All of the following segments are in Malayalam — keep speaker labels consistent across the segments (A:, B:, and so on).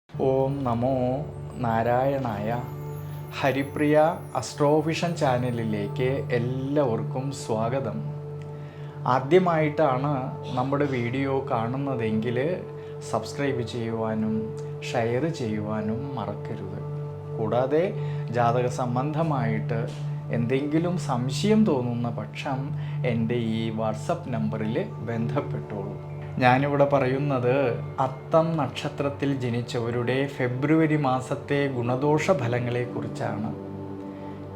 A: ഓം നമോ നാരായണായ. ഹരിപ്രിയ അസ്ട്രോവിഷൻ ചാനലിലേക്ക് എല്ലാവർക്കും സ്വാഗതം. ആദ്യമായിട്ടാണ് നമ്മുടെ വീഡിയോ കാണുന്നതെങ്കിൽ സബ്സ്ക്രൈബ് ചെയ്യുവാനും ഷെയർ ചെയ്യുവാനും മറക്കരുത്. കൂടാതെ ജാതക സംബന്ധമായിട്ട് എന്തെങ്കിലും സംശയം തോന്നുന്ന പക്ഷം എൻ്റെ ഈ വാട്സപ്പ് നമ്പറിൽ ബന്ധപ്പെട്ടോളൂ. ഞാനിവിടെ പറയുന്നത് അത്തം നക്ഷത്രത്തിൽ ജനിച്ചവരുടെ ഫെബ്രുവരി മാസത്തെ ഗുണദോഷ ഫലങ്ങളെക്കുറിച്ചാണ്.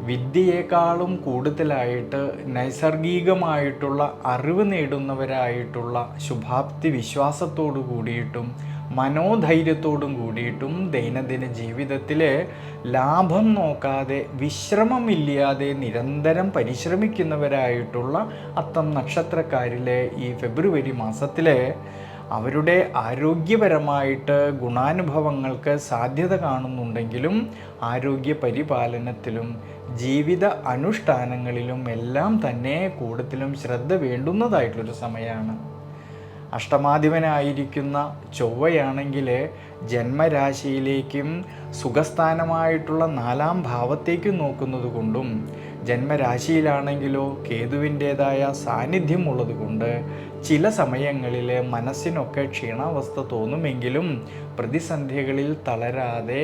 A: വിദ്യയേക്കാളും കൂടുതലായിട്ട് നൈസർഗികമായിട്ടുള്ള അറിവ് നേടുന്നവരായിട്ടുള്ള ശുഭാപ്തി വിശ്വാസത്തോടു കൂടിയിട്ടും മനോധൈര്യത്തോടും കൂടിയിട്ടും ദൈനംദിന ജീവിതത്തിൽ ലാഭം നോക്കാതെ വിശ്രമമില്ലാതെ നിരന്തരം പരിശ്രമിക്കുന്നവരായിട്ടുള്ള അത്തം നക്ഷത്രക്കാരിലെ ഈ ഫെബ്രുവരി മാസത്തിൽ അവരുടെ ആരോഗ്യപരമായിട്ട് ഗുണാനുഭവങ്ങൾക്ക് സാധ്യത കാണുന്നുണ്ടെങ്കിലും ആരോഗ്യ പരിപാലനത്തിലും ജീവിത അനുഷ്ഠാനങ്ങളിലും എല്ലാം തന്നെ കൂടുതലും ശ്രദ്ധ വേണ്ടുന്നതായിട്ടുള്ളൊരു സമയമാണ്. അഷ്ടമാധിപനായിരിക്കുന്ന ചൊവ്വയാണെങ്കിൽ ജന്മരാശിയിലേക്കും സുഖസ്ഥാനമായിട്ടുള്ള 4-ാം ഭാവത്തേക്കും നോക്കുന്നത് കൊണ്ടും ജന്മരാശിയിലാണെങ്കിലോ കേതുവിൻ്റേതായ സാന്നിധ്യമുള്ളത് കൊണ്ട് ചില സമയങ്ങളിൽ മനസ്സിനൊക്കെ ക്ഷീണാവസ്ഥ തോന്നുമെങ്കിലും പ്രതിസന്ധികളിൽ തളരാതെ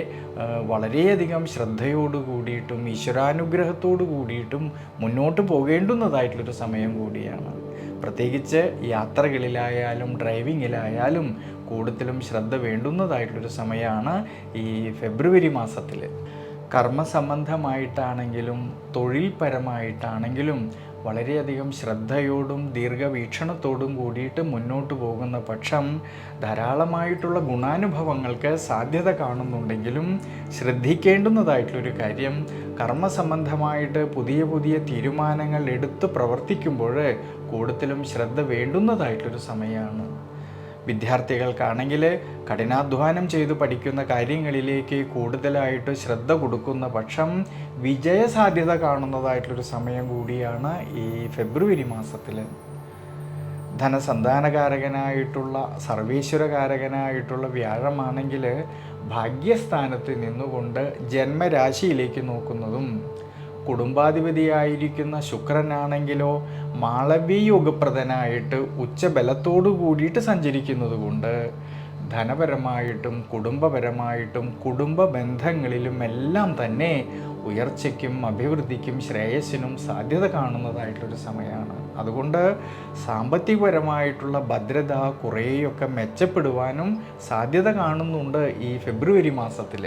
A: വളരെയധികം ശ്രദ്ധയോടു കൂടിയിട്ടും ഈശ്വരാനുഗ്രഹത്തോടു കൂടിയിട്ടും മുന്നോട്ട് പോകേണ്ടുന്നതായിട്ടുള്ളൊരു സമയം കൂടിയാണ്. പ്രത്യേകിച്ച് യാത്രകളിലായാലും ഡ്രൈവിങ്ങിലായാലും കൂടുതലും ശ്രദ്ധ വേണ്ടുന്നതായിട്ടുള്ളൊരു സമയമാണ് ഈ ഫെബ്രുവരി മാസത്തിൽ. കർമ്മസംബന്ധമായിട്ടാണെങ്കിലും തൊഴിൽപരമായിട്ടാണെങ്കിലും വളരെയധികം ശ്രദ്ധയോടും ദീർഘവീക്ഷണത്തോടും കൂടിയിട്ട് മുന്നോട്ട് പോകുന്ന പക്ഷം ധാരാളമായിട്ടുള്ള ഗുണാനുഭവങ്ങൾക്ക് സാധ്യത കാണുന്നുണ്ടെങ്കിലും ശ്രദ്ധിക്കേണ്ടുന്നതായിട്ടുള്ളൊരു കാര്യം, കർമ്മസംബന്ധമായിട്ട് പുതിയ പുതിയ തീരുമാനങ്ങൾ എടുത്ത് പ്രവർത്തിക്കുമ്പോൾ കൂടുതലും ശ്രദ്ധ വേണ്ടുന്നതായിട്ടൊരു സമയമാണ്. വിദ്യാർത്ഥികൾക്കാണെങ്കിൽ കഠിനാധ്വാനം ചെയ്ത് പഠിക്കുന്ന കാര്യങ്ങളിലേക്ക് കൂടുതലായിട്ട് ശ്രദ്ധ കൊടുക്കുന്ന പക്ഷം വിജയസാധ്യത കാണുന്നതായിട്ടുള്ളൊരു സമയം കൂടിയാണ് ഈ ഫെബ്രുവരി മാസത്തിൽ. ധനസന്താനകാരകനായിട്ടുള്ള സർവീശ്വരകാരകനായിട്ടുള്ള വ്യാഴമാണെങ്കിൽ ഭാഗ്യസ്ഥാനത്ത് നിന്നുകൊണ്ട് ജന്മരാശിയിലേക്ക് നോക്കുന്നതും കുടുംബാധിപതിയായിരിക്കുന്ന ശുക്രനാണെങ്കിലോ മാളവീയോഗപ്രദനായിട്ട് ഉച്ചബലത്തോടു കൂടിയിട്ട് സഞ്ചരിക്കുന്നത് കൊണ്ട് ധനപരമായിട്ടും കുടുംബപരമായിട്ടും കുടുംബ ബന്ധങ്ങളിലും എല്ലാം തന്നെ ഉയർച്ചയ്ക്കും അഭിവൃദ്ധിക്കും ശ്രേയസ്സിനും സാധ്യത കാണുന്നതായിട്ടൊരു സമയമാണ്. അതുകൊണ്ട് സാമ്പത്തികപരമായിട്ടുള്ള ഭദ്രത കുറേയൊക്കെ മെച്ചപ്പെടുവാനും സാധ്യത കാണുന്നുണ്ട് ഈ ഫെബ്രുവരി മാസത്തിൽ.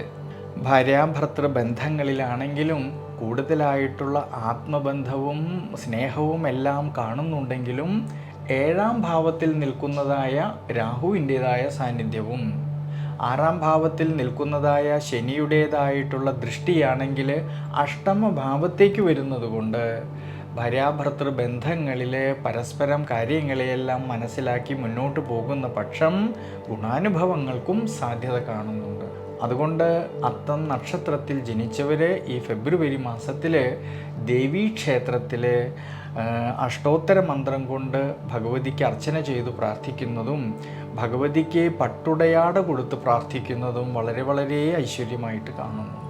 A: ഭാര്യാഭർത്തൃ ബന്ധങ്ങളിലാണെങ്കിലും കൂടുതലായിട്ടുള്ള ആത്മബന്ധവും സ്നേഹവും എല്ലാം കാണുന്നുണ്ടെങ്കിലും 7-ാം ഭാവത്തിൽ നിൽക്കുന്നതായ രാഹുവിൻ്റേതായ സാന്നിധ്യവും 6-ാം ഭാവത്തിൽ നിൽക്കുന്നതായ ശനിയുടേതായിട്ടുള്ള ദൃഷ്ടിയാണെങ്കിൽ 8ാം ഭാവത്തേക്ക് വരുന്നത് കൊണ്ട് ഭാര്യാഭർത്തൃ ബന്ധങ്ങളിൽ പരസ്പരം കാര്യങ്ങളെയെല്ലാം മനസ്സിലാക്കി മുന്നോട്ട് പോകുന്ന പക്ഷം ഗുണാനുഭവങ്ങൾക്കും സാധ്യത കാണുന്നുണ്ട്. അതുകൊണ്ട് അത്തം നക്ഷത്രത്തിൽ ജനിച്ചവർ ഈ ഫെബ്രുവരി മാസത്തിൽ ദേവീക്ഷേത്രത്തിൽ അഷ്ടോത്തര മന്ത്രം കൊണ്ട് ഭഗവതിക്ക് അർച്ചന ചെയ്തു പ്രാർത്ഥിക്കുന്നതും ഭഗവതിക്ക് പട്ടുടയാട കൊടുത്ത് പ്രാർത്ഥിക്കുന്നതും വളരെ വളരെ ഐശ്വര്യമായിട്ട് കാണുന്നു.